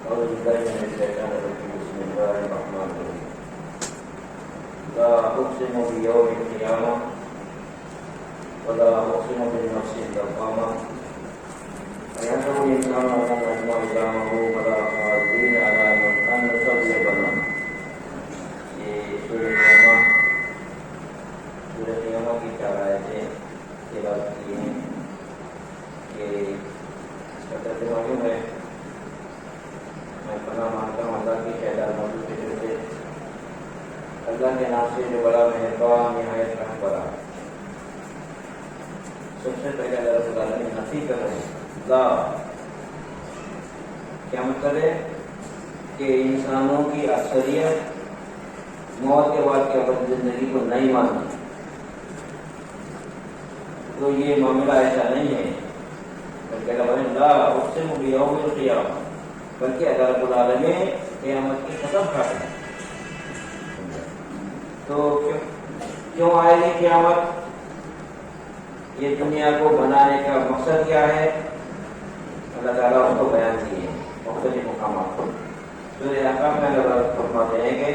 أعوذ بالله من الشيطان الرجيم بسم الله الرحمن الرحيم لا أقسم بيوم القيامة ولا أقسم بالنفس اللوامة أيحسب الإنسان أن نجمع عظامه بلى قادرين على أن نسوي بنانه. یہ سورہ قیامہ کی 4 آیتیں تلاوت کی ہیں. یہ اس کا ترجمہ معلوم ہے. میں پناہ مانگتا ہوں اللہ کی شہدار موضوع کے ذریعے اللہ کے نام سے جو بڑا مہربان نہایت رحم والا. سب سے پہلے اللہ رب العالمین نفی کر رہے ہیں لا. کیا مطلب ہے کہ انسانوں کی اکثریت موت کے بعد کے بعد زندگی کو نہیں مانتی. تو یہ معاملہ ایسا نہیں ہے بلکہ اللہ لا اقسم بیوم القیامہ، بلکہ اللہ رب العالمین قیامت کی قسم کھاتے ہیں. تو کیوں آئے گی قیامت؟ یہ دنیا کو بنانے کا مقصد کیا ہے؟ اللہ تعالیٰ اس کو بیان کیے مختلف مقامات پر. سورہ احقاف میں اللہ فرماتے ہیں کہ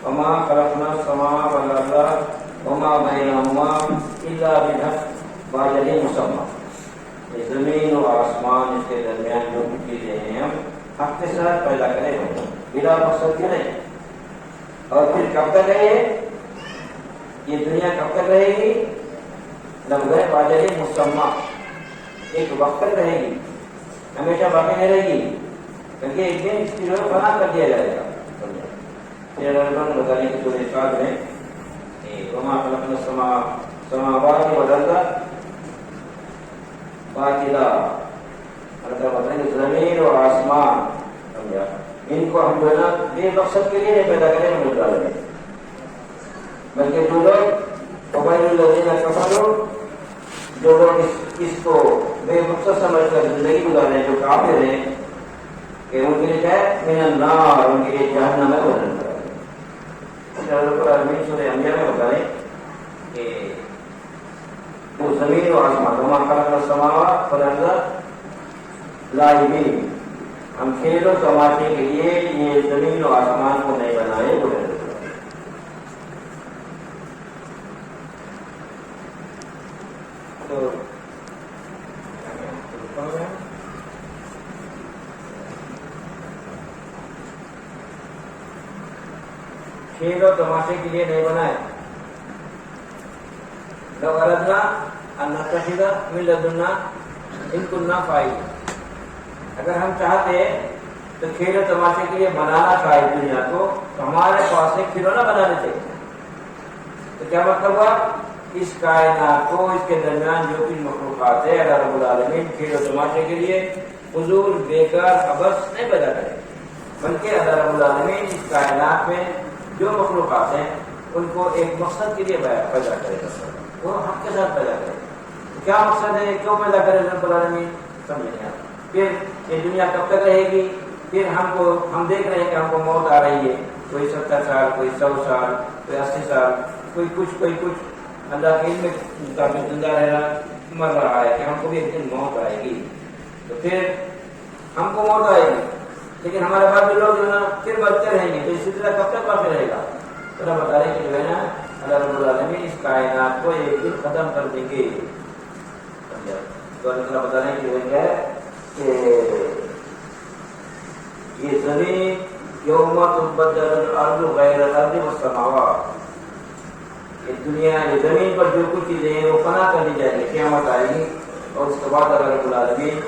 وما خلقنا السماء والارض وما بینہما الا بالحق واجل مسمى. یہ زمین و آسمان اس کے درمیان جو کچھ چیزیں ہیں ہم حق کے ساتھ پیدا کرے ہوں بلا مقصد کے نہیں. اور پھر کب تک ہے یہ دنیا کب تک رہے گی؟ لمحہ واجل مسمى، ایک وقت تک رہے گی، ہمیشہ باقی نہیں رہے گی، کیونکہ ایک دن اس کی فنا کر دیا جائے گا. بتانے کی سورہ صاد میں وما خلقنا السماوات والارض باطلا، اللہ بتائیں کہ زمین اور آسمان سمجھا ان کو ہم جو ہے نا بے مقصد کے لیے نہیں پیدا کرے ہم لوگ ڈالیں، بلکہ جو لوگ الذین کفروا، جو لوگ اس کو بے مقصد سمجھ کر زندگی گزارے جو کافر ہیں کہ ان کے لیے کیا ہے من النار، ان کے لیے جہنم ہے بدل کر. سورہ انبیاء میں بتا رہے کہ وہ زمین و آسمان وما خلقنا السماوات والارض لاعبین، ہم کھیل و تماشے کے لیے یہ زمین و آسمان کو نہیں بنائے وہ تو کھیل و تماشے کے لیے نہیں بنائے. لو اردنا ان نتخذ من لدنا ان كنا فاعلين، اگر ہم چاہتے تو کھیل و تماشے کے لیے بنانا تھا اس دنیا کو تو ہمارے پاس ایک کھلونا بنا دیتے. تو کیا مطلب ہوا؟ اس کائنات کو اس کے درمیان جو کچھ مخلوقات ہے اللہ رب العالمین کھیل و تماشے کے لیے فضول بیکار عبث نہیں پیدا کرے، بلکہ اللہ رب العالمین اس کائنات میں جو مخلوقات ہیں ان کو ایک مقصد کے لیے پیدا کرے گا، وہ حق کے ساتھ پیدا کرے. کیا مقصد ہے؟ کیوں پیدا کرے رب العالمین؟ سمجھیں آپ. پھر یہ دنیا کب تک رہے گی؟ پھر ہم دیکھ رہے ہیں کہ ہم کو موت آ رہی ہے، کوئی 70 سال، کوئی 100 سال، کوئی 80 سال، کوئی کچھ اللہ کے علم میں مطابق زندہ رہنا مر رہا ہے کہ ہم کو بھی ایک دن موت آئے گی. تو پھر ہم کو موت آئے گی لیکن ہمارے بعد بھی لوگ جو ہے نا پھر مرتے رہیں گے. تو اس سلسلہ کب تک باقی رہے گا؟ تو اللہ بتا رہے کہ جو ہے نا اللہ رب العالمین اس کائنات کو ایک دن ختم کر دیں گے. تو اللہ بتا رہے کہ جو ہے کہ یہ زمین یوم تبدل الارض غیر الارض والسماوات، یہ دنیا یہ زمین پر جو کچھ چیزیں ہیں وہ فنا کر دی جائیں گی، قیامت آئے گی اور اس کے بعد اللہ رب العالمین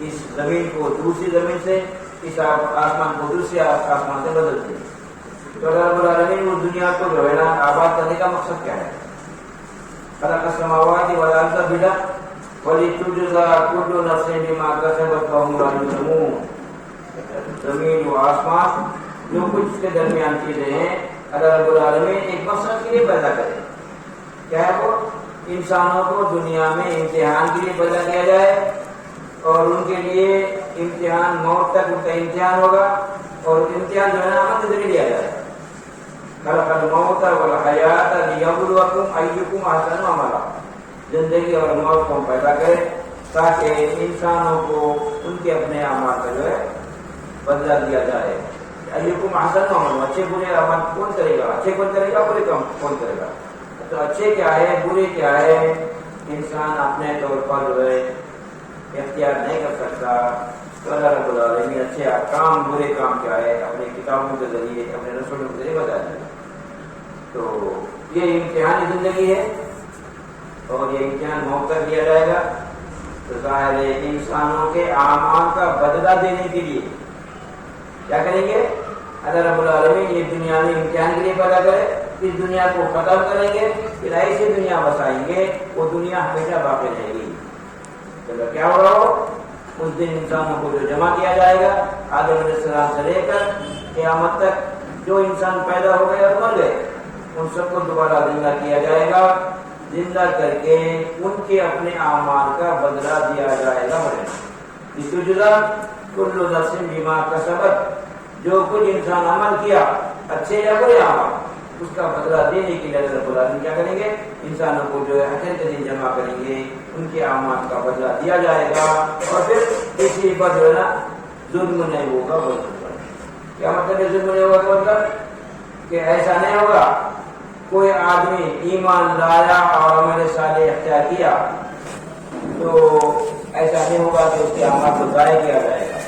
اس زمین کو دوسری زمین سے، اس آسمان کو دوسری آسمان سے بدل دیں. تو اللہ رب العالمین اس دنیا کو جو ہے نا آباد کرنے کا مقصد کیا ہے؟ خلق السماوات والارض بالحق ولتجزى كل نفس بما كسبت وهم لا يظلمون. زمین و آسمان جو کچھ کے درمیان چیزیں ہیں اللہ رب العالمین ایک مقصد کے لیے پیدا کرے. کیا ہے وہ؟ انسانوں کو دنیا میں امتحان کے لیے پیدا کیا جائے اور ان کے لیے امتحان موت تک ان کا امتحان ہوگا اور امتحان جو ہے نا عمل کے ذریعے لیا جائے. خلق الموت والحیات لیبلوکم ایکم احسن عملا، زندگی اور موت کو پیدا کرے تاکہ انسانوں کو ان کے اپنے اعمال کا جو ہے بدلہ دیا جائے. ایکم احسن عملا, اچھے برے عمل کون کرے گا, اچھے کون کرے گا, برے کام کون کرے گا. تو اچھے کیا ہے, برے کیا ہے, انسان اپنے طور پر جو ہے اختیار نہیں کر سکتا. تو اللہ رب العالمین اچھے کام برے کام کیا ہے اپنے کتابوں کے ذریعے, اپنے رسولوں کے ذریعے بتا دیا. تو یہ امتحانی زندگی ہے اور یہ امتحان موت کر دیا جائے گا. تو ظاہر ہے انسانوں کے اعمال کا بدلہ دینے کے لیے کیا کریں گے, اللہ رب العالمین یہ دنیا میں امتحان کے لیے پیدا کرے, اس دنیا کو ختم کریں گے, پھر ایسی دنیا بسائیں گے, وہ دنیا ہمیشہ باقی رہے گی. چلو کیا ہوگا, وہ اس دن انسانوں کو جو جمع کیا جائے گا آدم علیہ السلام سے لے کر قیامت تک جو انسان پیدا ہو گئے اور مر گئے, ان سب کو دوبارہ زندہ کیا جائے گا. زندہ کر کے ان کے اپنے اعمال کا بدلہ دیا جائے گا. لتجزا کل نفس بما کسبت, جو کچھ انسان عمل کیا اچھے یا برے اعمال, اس کا بدلہ دینے کے لیے اللہ رب العالمین کیا کریں گے, انسانوں کو جو ہے حشر کے دن جمع کریں گے, ان کے اعمال کا بدلہ دیا جائے گا. اور پھر کسی پر جو ہے نا ظلم نہیں ہوگا. کیا مطلب ہے ظلم نہیں ہوگا؟ مطلب کہ ایسا نہیں ہوگا کوئی آدمی ایمان لایا اور عمل صالح اختیار کیا تو ایسا نہیں ہوگا کہ اس کے اعمال کو ضائع کیا جائے گا.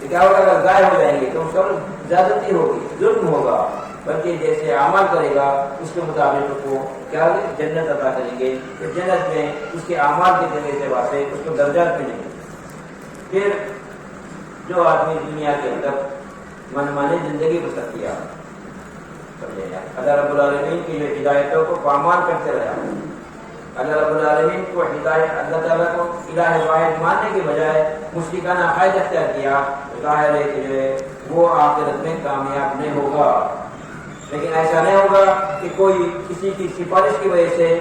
کیا ہوگا, اگر ضائع ہو جائیں گے تو اس پر زیادتی ہوگی, ظلم ہوگا. بلکہ جیسے عمل کرے گا اس کے مطابق اس کو کیا جنت عطا کریں گے. تو جنت میں اس کے اعمال کے اعتبار سے اس کو درجات ملیں گے. پھر جو آدمی دنیا کے اندر منمانی زندگی بسر کیا, اللہ رب العالمین کی جو ہدایتوں کو پامال کرتے رہا, اللہ رب العالمین کو ہدایت, اللہ تعالیٰ کو الہ واحد ماننے کے بجائے مشرکانہ عقائد اختیار کیا, ظاہر ہے کہ جو ہے وہ آخرت میں کامیاب نہیں ہوگا. لیکن ایسا نہیں ہوگا کہ کوئی کسی کی سفارش کی وجہ سے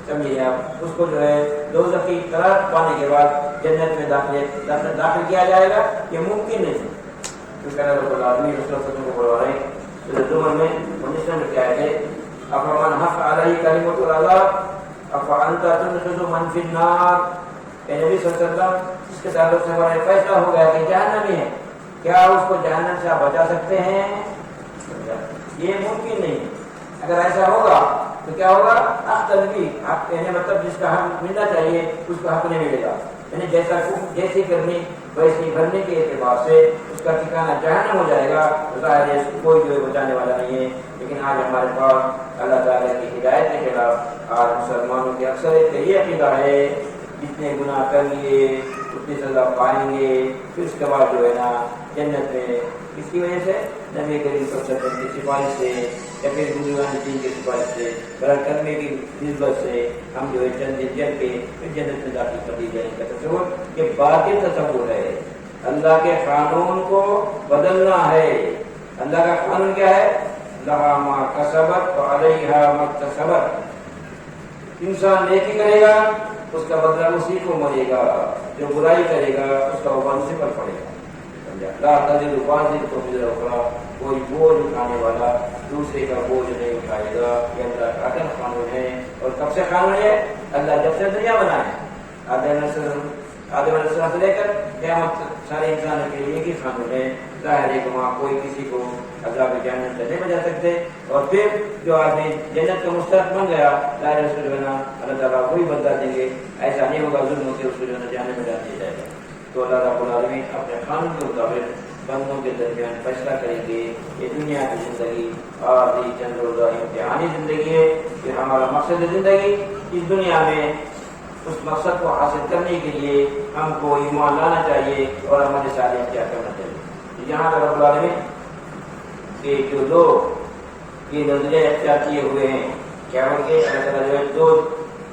سمجھیے آپ اس کو جو ہے دوزخ کی قرار پانے کے بعد جنت میں داخل کیا جائے گا, یہ ممکن نہیں ہے. کیونکہ اللہ رب العالمین رسول اللہ صلی اللہ علیہ وسلم کو بلوا رہے ہیں زمر میں 19 میں کیا ہے, افمن حق علیہ کلمۃ العذاب افانت تنقذ من فی النار. اے نبی صلی اللہ علیہ وسلم, اس کے تعلق سے ہمارا فیصلہ ہو گیا کہ جہنمی ہے, کیا اس کو جہنم سے آپ بچا سکتے ہیں؟ یہ ممکن نہیں. اگر ایسا ہوگا تو کیا ہوگا, حق تلبی, حق کہنے مطلب جس کا حق ملنا چاہیے اس کو حق نہیں ملے گا. یعنی جیسی کرنی ویسی بھرنے کے اعتبار سے اس کا ٹھکانہ جہنم ہو جائے گا. ظاہر ہے کوئی جو ہے بچانے والا نہیں ہے. لیکن آج ہمارے پاس اللہ تعالیٰ کی ہدایت کے خلاف آج مسلمانوں کی اکثریت کا یہ عقیدہ ہے جتنے گناہ کر لیے اتنی سزا پائیں گے, پھر اس کے بعد جو ہے نا جنت میں کس کی وجہ سے, نبی کریم صلی اللہ علیہ وسلم کی سفارش سے یا پھر بزرگان دین کی سفارش سے, برائے کرنے کی نسبت سے ہم جو ہے چند دن جل کے پھر جنت میں داخل کر دی جائیں گے. تصور یہ باطل تصور ہے. اللہ کے قانون کو بدلنا ہے. اللہ کا قانون کیا ہے, لہا ما کسبت وعلیہا ما اکتسبت. انسان نیکی کرے گا اس کا بدلہ اسی کو ملے گا, جو برائی کرے گا اس کا وبال اسی پر پڑے گا. لا تزر وازرة وزر اخرى, کوئی بوجھ اٹھانے والا دوسرے کا بوجھ نہیں اٹھائے گا. یہ اللہ کا عدل قانون ہے. اور کب سے قانون ہے, اللہ جب سے دنیا بنائے آدم علیہ السلام سے لے کر قیامت سارے انسانوں کے لیے ہی قانون ہے. ظاہر ہے کہ وہاں کوئی کسی کو عذاب جہنم سے نہیں بچا سکتے. اور پھر جو آدمی جنت کا مستحق بن گیا ظاہر ہے اس کو جو ہے نا اللہ تعالیٰ وہی بدلا دیں گے. ایسا نہیں ہوگا ظلم ہوتے اس کو جو ہے نا جہنم میں ڈال دیا جائے گا. تو اللہ رب العالمین اپنے قانون کے مطابق بندوں کے درمیان فیصلہ کریں گے. یہ دنیا کی زندگی عارضی چند روزہ امتحانی زندگی ہے. کہ ہمارا مقصد زندگی اس دنیا میں اس مقصد کو حاصل کرنے کے لیے ہم کو ایمان لانا چاہیے اور عمل صالح اختیار کرنا چاہیے. یہاں رب العالمین کے جو لوگ یہ نظریہ اختیار کیے ہوئے ہیں, کیا بول کے اللہ تعالیٰ جو ہے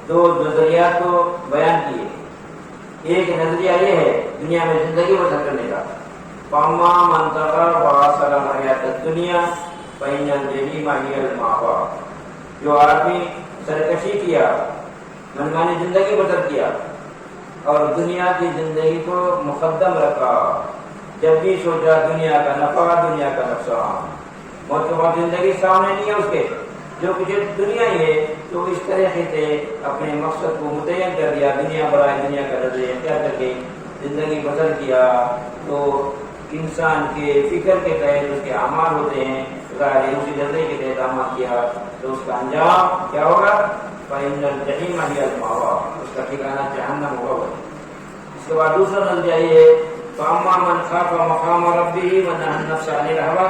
دو نظریات کو بیان کیے. ایک نظریہ یہ ہے دنیا میں زندگی بسر کرنے کا, فاما من طغى وآثر الحیات الدنیا فإن الجحیم هی المأوى. جو آدمی سرکشی کیا, منمانی زندگی بسر کیا اور دنیا کی زندگی کو مقدم رکھا, جب بھی سوچا دنیا کا نفع دنیا کا نقصان, موت کے بعد زندگی سامنے نہیں ہے اس کے, جو کچھ دنیا ہی ہے, تو اس طریقے سے اپنے مقصد کو متعین کر دیا, دنیا برائے دنیا کا نظریہ اختیار کر کے زندگی بسر کیا, تو انسان کے فکر کے تحت اس کے اعمال ہوتے ہیں، ظاہر اسی نظریے کے تحت عمل کیا تو اس کا انجام کیا ہوگا؟ فإن الجحیم هی المأویٰ، اس کا ٹھکانہ جہنم ہوگا۔ اس کے بعد دوسرا نظریہ یہ ہے فأما من خاف مقام ربہ ونہى النفس عن الہویٰ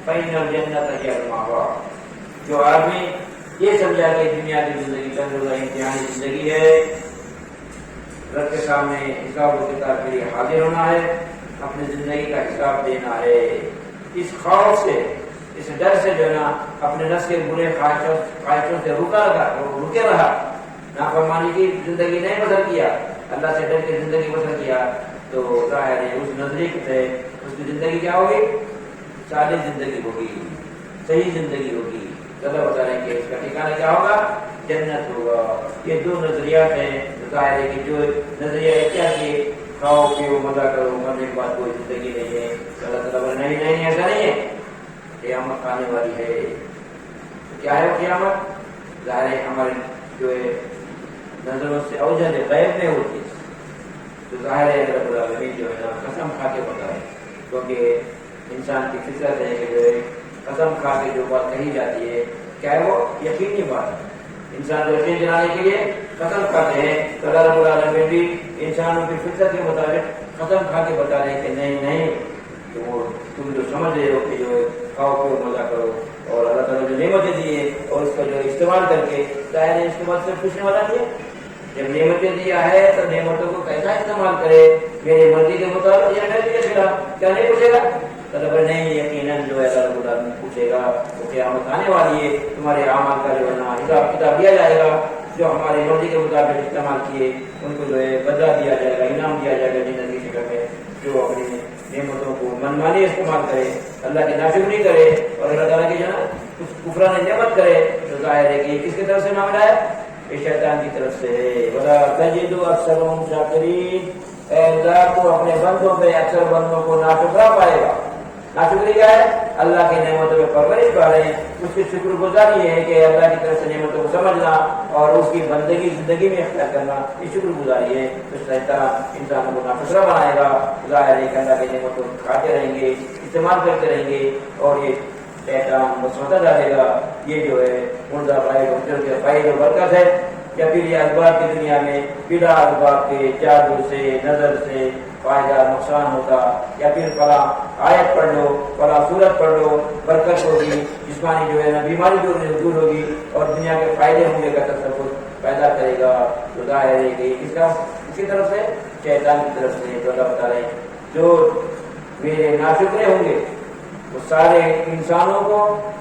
فإن الجنة هی المأویٰ۔ جو آدمی یہ سمجھا کہ دنیا کی زندگی چند روزہ امتحانی زندگی ہے، رب کے سامنے حساب و کتاب کے لیے حاضر ہونا ہے، اپنی زندگی کا حساب دینا ہے، اس خوف سے، اس ڈر سے جو ہے نا اپنے نفس کے برے خواہشوں سے رکے رہا، نافرمانی کی زندگی نہیں بسر کیا، اللہ سے ڈر کے زندگی بسر کیا، تو ظاہر ہے اس نظریے کے تحت اس کی زندگی کیا ہوگی؟ صالح زندگی ہوگی، صحیح زندگی ہوگی۔ اللہ بتا رہے ہیں کہ اس کا ٹھکانہ کیا ہوگا؟ جنت ہوگا۔ یہ دو نظریات ہیں، ظاہر ہے کہ جو نظریہ ہے کیا کہ کھاؤ پیو مزہ کرو، مرنے کے بعد کوئی زندگی نہیں ہے، اللہ تعالیٰ نہیں نہیں ایسا نہیں ہے، قیامت آنے والی ہے۔ کیا ہے قیامت؟ ظاہر ہے ہمارے جو ہے نظروں سے اوجھل غیب میں ہوتی ہے، تو ظاہر ہے رب العالمین جو ہے نا قسم کھا کے بتائے، کیونکہ انسان کی فطرت ہے کہ جو ہے قسم کھا کے جو بات کہی جاتی ہے کیا ہے وہ یقینی بات ہے۔ انسان کو یقین دلانے کے لیے قسم کھاتے ہیں، تو اللہ رب العالمین بھی انسانوں کی فطرت کے مطابق قسم کھا کے بتا رہے ہیں کہ نہیں نہیں، تو وہ تم جو سمجھ رہے ہو کہ جو کھاؤ پیو مزہ کرو، اور اللہ تعالیٰ جو نعمتیں دی ہے اور اس کا جو استعمال کر کے ظاہر ہے اس کے بعد سے پوچھنے والا نہیں ہے، جب نعمتیں دیا ہے تو نعمتوں کو کیسا استعمال کرے، میری مرضی کے مطابق یا میرے لیے خلاف، کیا نہیں پوچھے گا؟ طلب نہیں، یقیناً جو ہے اللہ رب العالمین پوچھے گا، وہ قیامت آنے والی ہے، تمہارے اعمال کا جو ہے نا حساب کتاب دیا جائے گا، جو ہماری مرضی کے مطابق استعمال کیے ان کو جو ہے بدلہ دیا جائے گا، انعام دیا جائے گا جنت کی شکل میں۔ جو اپنی نعمتوں کو منمانی استعمال کرے، اللہ کی ناشکری کرے اور اللہ تعالیٰ کی جو ہے نا کچھ کفران نعمت کرے، تو ظاہر ہے کہ یہ کس کی طرف سے معاملہ ہے؟ یہ شیطان کی طرف سے ہے۔ وَلَا تَجِدُ أَكْثَرَهُمْ شَاكِرِينَ، اے اللہ کو اپنے بندوں پہ اکثر بندوں کو ناشکرا پائے گا۔ ناشکری کیا ہے؟ اللہ کی نعمتوں میں پرورش پا رہے ہیں، اس کی شکر گزاری یہ ہے کہ اللہ کی طرف سے نعمتوں کو سمجھنا اور اس کی بندگی زندگی میں اختیار کرنا، یہ شکر گزاری ہے۔ اس طرح انسانوں کو ناشکرا بنائے گا، ظاہر ہے کہ اللہ کی نعمتوں کو کھاتے رہیں گے، استعمال کرتے رہیں گے، اور یہ شیطان وسوسہ ڈالے گا، یہ جو ہے مردہ بھائی بچوں کے فائد و برکت ہے، یا پھر یہ اسباب کی دنیا میں بلا اسباب کے جادو سے، نظر سے فائدہ نقصان ہوتا، یا پھر فلاں آیت پڑھ لو، فلاں سورت پڑھ لو، برکت ہوگی، جسمانی جو ہے نا بیماری دور ہوگی اور دنیا کے فائدے ہوں گے کا تصور پیدا کرے گا، تو ظاہر ہے کہ اس کی طرف سے شیطان کی طرف سے۔ تو اللہ بتا رہے ہیں جو میرے ناشکرے ہوں گے وہ سارے انسانوں کو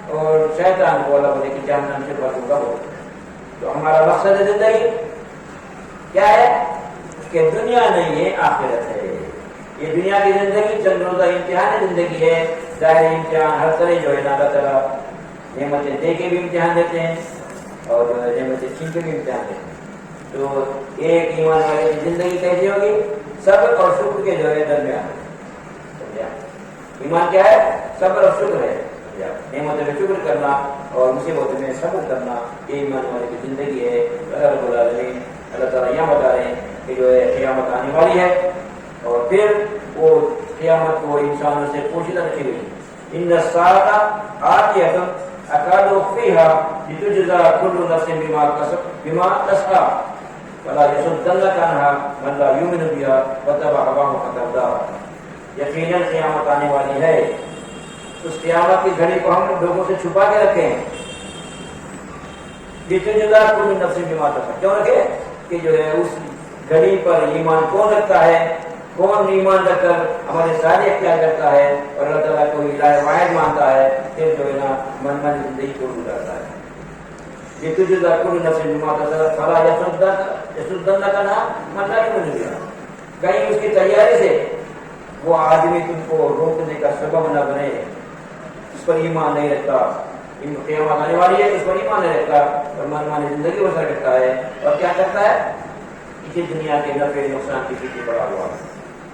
اور شیطان کو اللہ بولے کہ جہنم سے بچوں کا ہو۔ تو ہمارا مقصد زندگی کیا ہے؟ کہ دنیا نہیں ہے، آخرت ہے۔ یہ دنیا کی زندگی چند روزہ امتحان زندگی ہے، ظاہر امتحان ہر طرح جو ہے نا اللہ تعالیٰ نعمتیں دے کے بھی امتحان دیتے ہیں اور جو ہے نعمتیں چھین کے بھی امتحان دیتے ہیں۔ تو ایک ایمان والے کی زندگی کیسی ہوگی؟ صبر اور شکر کے جو ہے درمیان۔ ایمان کیا ہے؟ صبر اور شکر ہے، نعمتوں میں شکر کرنا اور مصیبتوں میں صبر کرنا، یہ ایمان والے کی زندگی ہے۔ اللہ رب العالمین اللہ تعالیٰ یہاں بتا رہے ہیں کہ جو ہے قیامت آنے والی ہے، اور پھر وہ قیامت کو انسانوں سے پوشیدہ رکھی ہوئی۔ ان الساعۃ آتیۃ اکاد اخفیها لتجزی کل نفس بما تسعی ولا یصدنک عنہا من لا یؤمن بها واتبع هواه فتردی۔ یقیناً قیامت آنے والی ہے، اس قیامت کی گھڑی کو ہم لوگوں سے چھپا کے رکھے ہیں۔ لتجزی کل نفس بما تسعی، کیوں رکھے؟ کہ جو ہے اس گھڑی پر ایمان کون رکھتا ہے، کون ایمان رکھ کر ہمارے سارے اختیار کرتا ہے اور اللہ تعالیٰ کو الہ واحد مانتا ہے، پھر جو ہے نا من زندگی کو گزارتا ہے۔ یہ تجھے کل نفس بما تسعی فلا یصدنک عنہا من لا یؤمن بها، کہیں اس کی تیاری سے وہ آدمی تم کو روکنے کا سبب نہ بنے، اس پر ایمان نہیں رکھتا۔ قیامت آنے والی ہے، اس پر ایمان نہیں رکھتا اور من مانی زندگی بسر کرتا ہے، اور کیا کرتا ہے؟ اسی دنیا کے نفع نقصان کی پیچھے پڑا ہوا ہے،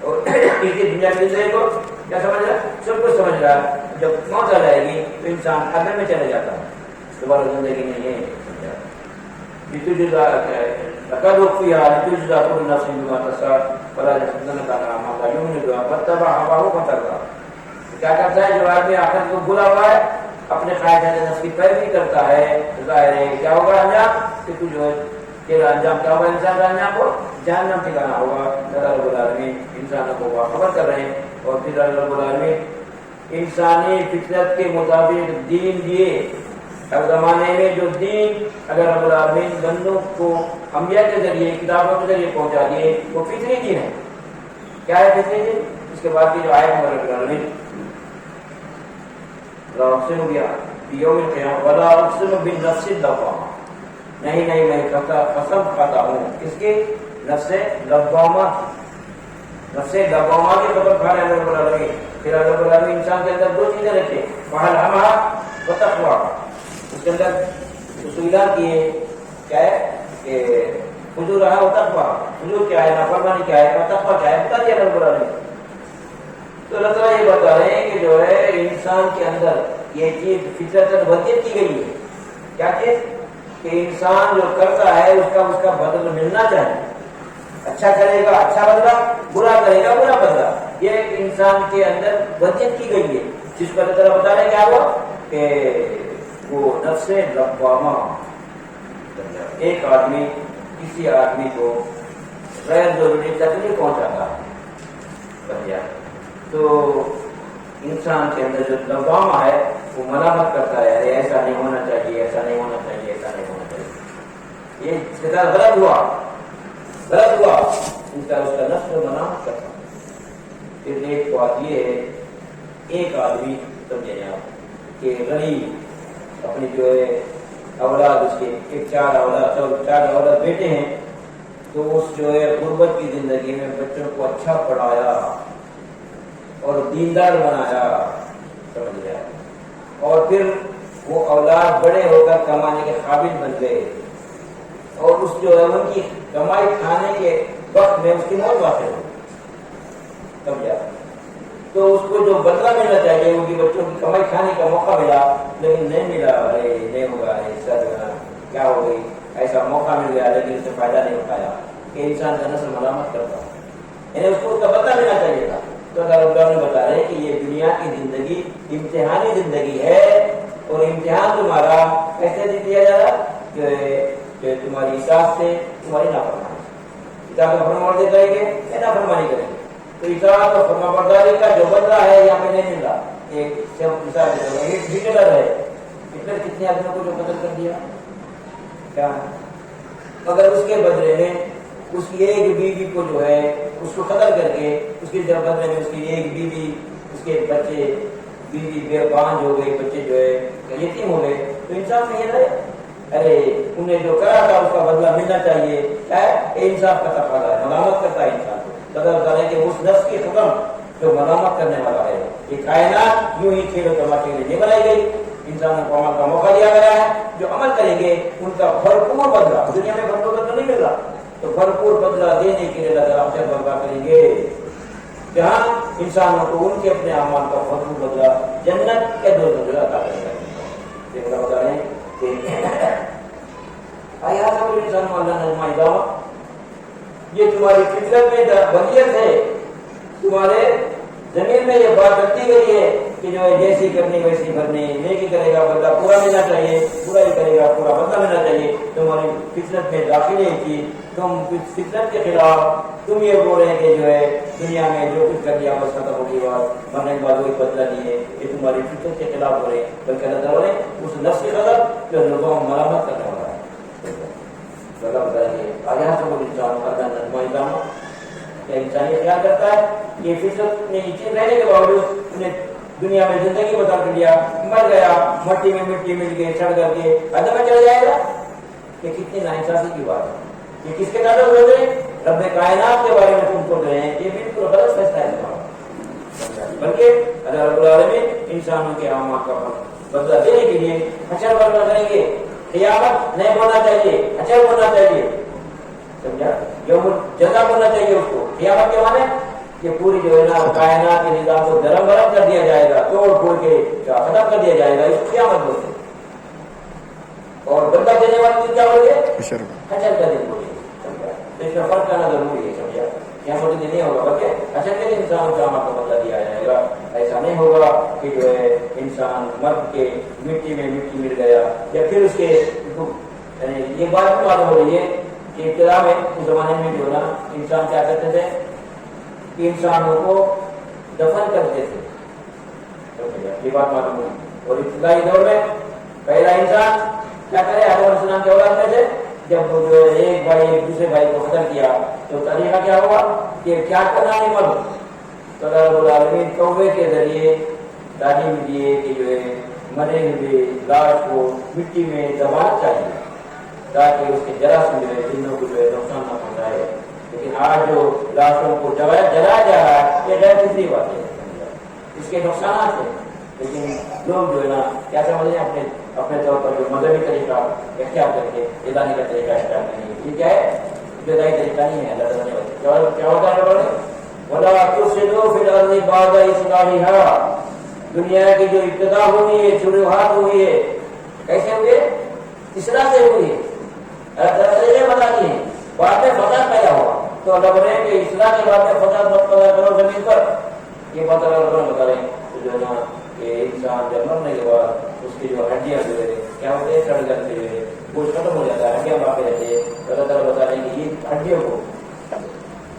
اور اسی دنیا کی زندگی کو کیا سمجھ رہا ہے؟ سب کچھ سمجھ رہا ہے۔ جب موت آ جائے گی تو انسان قدر میں چلے جاتا ہے، دوبارہ زندگی نہیں ہے۔ لقد وفيها لتجزى كل نفس بما تسعى ولا يصدنك عنها من لا يؤمن بها واتبع هواه فتردى۔ کیا کرتا ہے جو آدمی آخرت کو بھولا ہوا ہے اپنے خواہشات نفس کی پیروی کرتا ہے ظاہر ہے کیا ہوگا انجام کہ تو جو ہے تیرا انجام کیا ہوگا انسان کا انجام کو جہنم ٹھکانا ہوگا اللہ رب العالمین انسانوں کو باخبر کر رہے ہیں اور پھر اللہ رب العالمین انسانی فطرت کے مطابق دین دیے اب زمانے میں جو دین اگر رب العالمین بندوں کو انبیاء کے ذریعے کتابوں کے ذریعے پہنچا دیے وہ فطری دین ہے کیا ہے فطری دین اس کے بعد کی جو آیت ہے رب العالمین لا اقسم بیوم القیامہ ولا اقسم بالنفس اللوامہ نہیں میں قسم کھاتا ہوں کس کی نفس لوامہ نفس لوامہ کی قسم کھا رہے ہیں رب العالمین پھر رب العالمین انسان کے اندر دو چیزیں رکھے فَأَلْهَمَهَا وَتَقْوَاهَا اس کے اندر اصولات کیے کیا ہے کہ فجور رہا و تقویٰ فجور کیا ہے نافرمانی کیا ہے تقویٰ کیا ہے بتا دیا رب العالمین تو اللہ تعالیٰ یہ بتا رہے ہیں کہ جو ہے انسان کے اندر یہ چیز فطرت وضعیت کی گئی ہے کیا چیز کہ انسان جو کرتا ہے اس کا بدل ملنا چاہیے اچھا کرے گا اچھا بدلہ برا کرے گا برا بدلہ یہ انسان کے اندر وضعیت کی گئی ہے جس پر اللہ تعالیٰ بتا رہے ہیں کیا ہوا کہ وہ نفس لوامہ ایک آدمی کسی آدمی کو غیر ضروری تکلیف پہنچاتا ہے تو انسان کے اندر جو لوامہ ہے وہ ملامت کرتا ہے ایسا نہیں ہونا چاہیے ایسا نہیں ہونا چاہیے ایسا نہیں ہونا چاہیے یہ اس کے ساتھ غلط ہوا اس کا نفس ملامت کرتا پھر ایک بات یہ ہے ایک آدمی سمجھے آپ کہ غریب اپنی جو ہے اولاد اس کے چار اولاد بیٹے ہیں تو اس جو ہے غربت کی زندگی میں بچوں کو اچھا پڑھایا اور دیندار بنایا سمجھ گیا اور پھر وہ اولاد بڑے ہو کر کمانے کے قابل بن گئے اور اس جو ہے ان کی کمائی کھانے کے وقت میں اس کی موت واقع ہو سمجھا تو اس کو جو بدلہ ملنا چاہیے ان کی بچوں کی کمائی کھانے کا موقع ملا لیکن نہیں ملا ارے نہیں ہوگا ایسا کیا ہو گئی ایسا موقع مل گیا لیکن اس سے فائدہ نہیں اٹھایا کہ انسان کا نسل ملامت کرتا یعنی اس کو اس کا بدلہ لینا چاہیے تھا تو اللہ نے بتا رہے ہیں کہ یہ دنیا کی زندگی امتحانی زندگی ہے اور امتحان تمہارا کیسے دیا جا رہا کہ تمہاری اطاعت سے تمہاری نافرمانی اطاعت و فرمانبرداری کریں گے یا نافرمانی کریں گے تو اطاعت و فرمانبرداری کا جو بدلہ ہے یہاں پہ نہیں مل رہا ایک ہٹلر ہے ہٹلر کتنے آدمیوں کو جو قتل کر دیا کیا مگر اس کے بدلے میں اس کی ایک بیوی کو جو ہے اس کو قتل کر کے اس کے بدلے میں اس کی ایک بیوی اس کے بچے بیوی بے بانج ہو گئی بچے جو ہے یتیم ہو گئے تو انصاف نہیں ہے ارے انہیں جو کرا تھا اس کا بدلہ ملنا چاہیے کیا ہے انصاف کا تقاضا ہے ملامت کرتا ہے انسان کو بدل بتا رہے کہ اس نفس کی ختم جو ملامت کرنے والا ہے یہ کائنات یوں ہی کھیل و تماشے کے لیے نہیں بنائی گئی انسانوں کو عمل کا موقع دیا گیا ہے جو عمل کریں گے ان کا بھرپور بدلہ دنیا میں بھرپور بدلہ نہیں مل رہا تو بھرپور بدلہ دینے کے لیے اللہ تعالیٰ سے برپا کریں گے جہاں انسانوں کو ان کے اپنے اعمال کا بھرپور بدلہ جنت کے دو بدلہ عطا کرے گا بتا رہے ہیں کہ آیا سب انسان اللہ نظمہ ادامہ یہ تمہاری فطرت میں بنیت ہے تمہارے زمین میں یہ بات رکھی گئی ہے کہ جو ہے جیسی کرنی ویسی بھرنی نیکی کرے گا بدلہ پورا ملنا چاہیے برائی کرے گا پورا بدلہ ملنا چاہیے تمہاری فطرت میں داخل ہے کہ تم فطرت کے خلاف تم یہ بول رہے ہیں کہ جو ہے دنیا میں جو کچھ کر دیا بس ختم ہوگی بات مرنے کے بعد وہی بدلہ نہیں ہے یہ تمہاری فطرت کے خلاف ہو رہے ہیں بلکہ اللہ تعالیٰ نے اس نفس کی قدر جو لوگوں کو مرمت کرنے والا ہے آگے سے وہ انسان کا نظم ادامہ کیا انسانی خیال کرتا ہے یہ فطرت نے یہ چیز رہنے کے باوجود انہیں دنیا میں زندگی بتا کر دیا مر گیا مٹی میں مٹی مل گئے چھڑ کر کے ادب میں چلا جائے گا یہ کتنی ناانصافی کی بات ہے یہ کس کے تعلق ہو رہے ہیں رب کائنات کے بارے میں تم کو رہے ہیں یہ بالکل غلط فیصلہ ہے تمہارا بلکہ اللہ رب العالمین انسانوں کے اعمال کا بدلہ دینے کے لیے اچھا بدلہ کریں گے قیامت نہیں بولنا چاہیے اچھا بولنا چاہیے سمجھا یوم جزا بولنا چاہیے اس کو قیامت کے معنی کہ پوری جو ہے نا کائنات کے نظام کو درم برم کر دیا جائے گا توڑ پھوڑ کے ختم کر دیا جائے گا اس کو قیامت بولتے اور بدلہ دینے والے دن کیا بولے حشر کا دن بولے اس میں فرق کرنا ضروری ہے سمجھا قیامت نہیں ہوگا، بلکہ اچھا کہ انسان کا کا بدلہ دیا جائے گا. ایسا نہیں ہوگا کہ جو ہے انسان مر کے مٹی میں مٹی مل گیا یا پھر اس کے یعنی یہ بات بھی معلوم ہو رہی ہے کہ ابتدا میں اس زمانے میں جو نا انسان کیا کرتے تھے کہ انسانوں کو دفن کرتے تھے. یہ بات معلوم ہے. اور ابتدائی دور میں پہلا انسان کیا کرے، آدم علیہ السلام کے اولاد میں سے جب وہ جو ایک بھائی ایک دوسرے بھائی کو قتل کیا تو طریقہ کیا ہوا کہ کیا کرنا ہے مرد تو اللہ رب العالمین توبے کے ذریعے تعلیم دیے کہ جو ہے مرے ہوئے لاش کو مٹی میں دبانا چاہیے تاکہ اس کے جراثیم جو ہے جنوں کو جو ہے نقصان نہ پہنچائے. لیکن آج جو لاشوں کو جلایا جا رہا ہے یہ غیر فطری بات ہے، اس کے نقصانات ہیں. لیکن لوگ جو ہے نا کیا سمجھیں اپنے طور پر جو مذہبی طریقہ اختیار کر کے الہی کا طریقہ اختیار کریں گے. ٹھیک ہے، ابتدائی طریقہ نہیں ہے. اللہ تعالیٰ نے کیا ہوتا ہے وَلَا تُفْسِدُوا فِي الْأَرْضِ بَعْدَ إِصْلَاحِهَا. دنیا کی جو ابتدا ہوئی ہے، شروعات ہوئی ہے، کیسے ہوئے؟ اصلاح سے ہوئی ہے. طریقے بتا دیے، بعد میں فساد پیدا ہوا تو اللہ بولے کہ اصلاح کے بعد میں فساد مت پیدا کرو زمین پر. یہ بات اللہ بتا رہے ہیں جو ہے نا کہ انسان جب مرنے کے بعد اس کی جو ہڈیاں جو ہے کیا ہوتے ہیں سڑ جاتے ہیں، گوشت ختم ہو جاتا ہے، ہڈیاں باقی رہتے ہیں. اللہ تعالیٰ بتا رہے ہیں کہ یہ ہڈیوں کو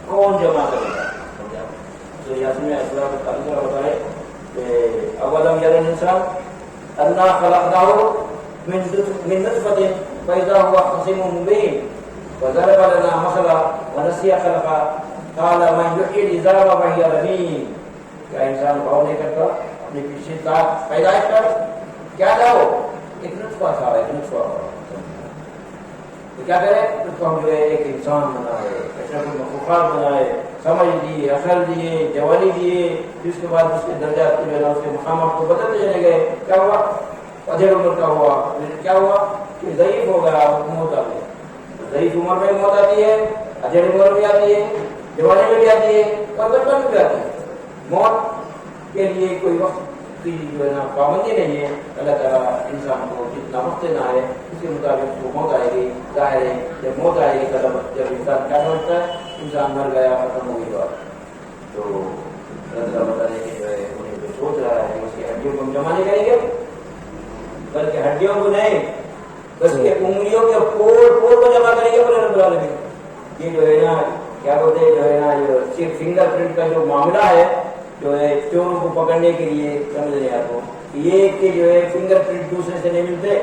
کون جمع کرے گا. تو یاسین میں اللہ بتا رہے کہ اولم یرى الانسان انا خلقناه من نطفة فإذا هو خصيم مبين وضرب لنا مثلا ونسي خلقا قال من يحيي العظام وهي رميم. کیا انسان غور نہیں کرتا اپنی پیچھے ذات پیدائش کر کیا تھا وہ ایک نطفہ تھا، ایک نطفہ. تو کیا کرے اس کو ہم جو ہے ایک انسان بنائے، اشرف المخلوقات بنائے، سمجھ دیے، عقل دیے، جوانی دیے. جس کے بعد اس کے درجات جو ہے نا اس کے مقامات کو بدلتے چلے گئے. کیا ہوا؟ ادھیڑ عمر کا ہوا. کیا ہوا کہ ضعیف ہو گیا، موت آ گئی. ضعیف عمر میں موت آتی ہے، ادھیڑ عمر بھی آتی ہے، جوانی میں بھی آتی ہے اور بچپن میں بھی آتی ہے. موت کے لیے کوئی وقت کی جو ہے نا پابندی نہیں ہے. اللہ تعالیٰ انسان کو جتنا وقت دینا ہے اس کے مطابق اس کو موت آئے گی. ظاہر ہے جب موت آئے گی جب انسان کیا سمجھتا ہے انسان مر گیا، ختم ہو گئی بات. تو اللہ تعالیٰ بتا رہے کہ جو ہے انہیں جو سوچ رہا ہے کہ اس کی ہڈیوں کو ہم جمع نہیں کریں گے، بلکہ ہڈیوں کو نہیں بلکہ انگلیوں کے پور کو جمع کریں گے. بولے رب العالمین یہ جو ہے نا کیا بولتے ہیں جو ہے نا یہ فنگر پرنٹ کا جو معاملہ ہے جو ہے چوروں کو پکڑنے کے لیے سمجھ رہے آپ کو یہ کہ جو ہے فنگر پرنٹ دوسرے سے نہیں ملتے.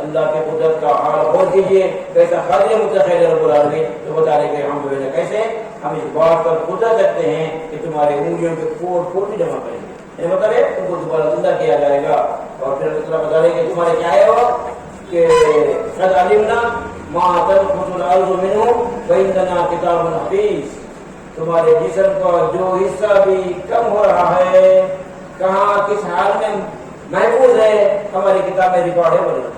اللہ کے قدرت کا حال غور کیجیے کیسا قادر متخیل رب العالمین. تو بتا رہے کہ ہم جو ہے کیسے ہم اس بات پر قدرت رکھتے ہیں کہ تمہارے انگلیوں کے پور بھی جمع کریں گے. یہ مطلب ہے ان کو دوبارہ زندہ کیا جائے گا. اور پھر اللہ بتا رہے کہ تمہارے کیا ہے وہ کہ قد علمنا ما تنقص الارض منه وعندنا کتاب حفیظ. تمہارے جسم کا جو حصہ بھی کم ہو رہا ہے کہاں کس حال میں محفوظ ہے ہماری کتاب میں ریکارڈ ہے. بولے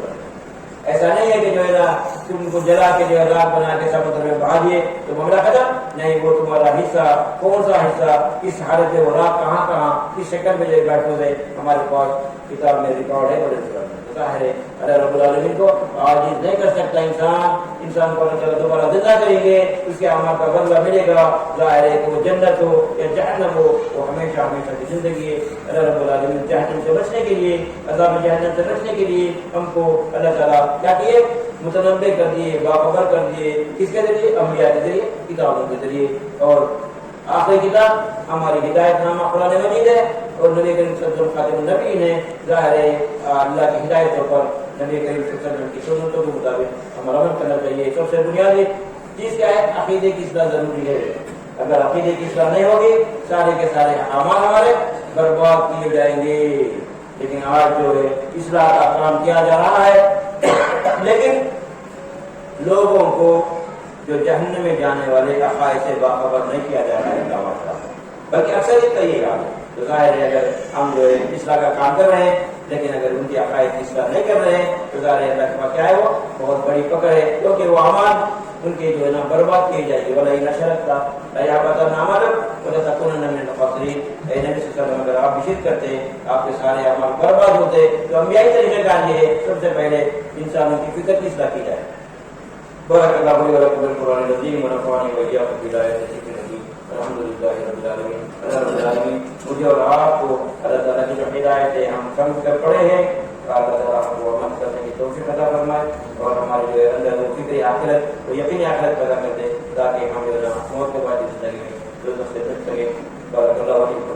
ایسا نہیں ہے کہ جو ہے نا تم کو جلا کے جو ہے راک بنا کے سمندر میں بہا دیے تو معاملہ ختم نہیں. وہ تمہارا حصہ کون سا حصہ کس حالت میں وہ راک کہاں کس شکل میں جو محفوظ ہے ہمارے پاس کتاب میں ریکارڈ ہے. بولے ظاہر ہے اللہ رب العالمین کو عاجز نہیں کر سکتا. انسان کو اللہ تعالیٰ دوبارہ زندہ کریں گے اس کے اعمال کا بدلہ ملے گا. ظاہر ہے کہ وہ جنت ہو یا جہنم ہو وہ ہمیشہ ہمیشہ کی زندگی ہے. اللہ رب العالمین جہنم سے بچنے کے لیے عذاب جہنم سے بچنے کے لیے ہم کو اللہ تعالیٰ کیا کیے متنبع کر دیے، باخبر کر دیے. کس کے ذریعے؟ انبیاء کے ذریعے، کتابوں کے ذریعے. اور آخری کتاب ہماری ہدایت نامہ قرآن مجید ہے اور نبی کریم صلی اللہ علیہ وسلم خاتم النبی نے ظاہر ہے اللہ کی ہدایتوں پر نبی کریم صلی اللہ علیہ وسلم کی سنتوں کے مطابق ہمارا عمل کرنا چاہیے. سب سے بنیادی چیز کیا ہے؟ عقیدے کی اصلاح ضروری ہے. اگر عقیدے کی اصلاح نہیں ہوگی سارے کے سارے اعمال ہمارے برباد کیے جائیں گے. لیکن آج جو ہے اصلاح کا کام کیا جا رہا ہے لیکن لوگوں کو جو جہنم میں جانے والے عقائد سے باخبر نہیں کیا جا رہا ہے دعویٰ کا، بلکہ اکثر کا یہ حال ہے. تو ظاہر ہے اگر ہم جو ہے اصلاح کا کام کر رہے ہیں لیکن اگر ان کی عقائد کی اصلاح نہیں کر رہے ہیں تو ظاہر ہے اللہ کے پاس کیا ہے وہ بہت بڑی پکڑ ہے کیونکہ وہ اعمال ان کے جو ہے نا برباد کیے جائیں گے. ولا ان اشرکت لیحبطن عملک ولتکونن من الخاسرین. اے نبی صلی اللہ علیہ وسلم اگر آپ بھی شرک کرتے آپ کے سارے اعمال برباد ہوتے تو انبیاء طریقہ کار یہ ہے سب سے پہلے انسانوں کی فکر کی اصلاح کی جائے. بارک اللہ لكم بالقرآن العظيم ونفعني وإياكم بآيات ذكر الحكيم. والحمدللہ رب العالمین. اللہ رب العالمین مجھے اور آپ کو اللہ تعالیٰ کی جو ہدایتیں ہم سمجھ کر پڑھے ہیں اللہ تعالیٰ ہم کو عمل کرنے کی توفیق عطا فرمائے اور ہمارے جو ہے اندر وہ فکر آخرت وہ یقینی آخرت پیدا کر دے تاکہ ہم جو ہے موت کے بعد زندگی میں دوزخ سے بچ سکیں. بارک اللہ علیہ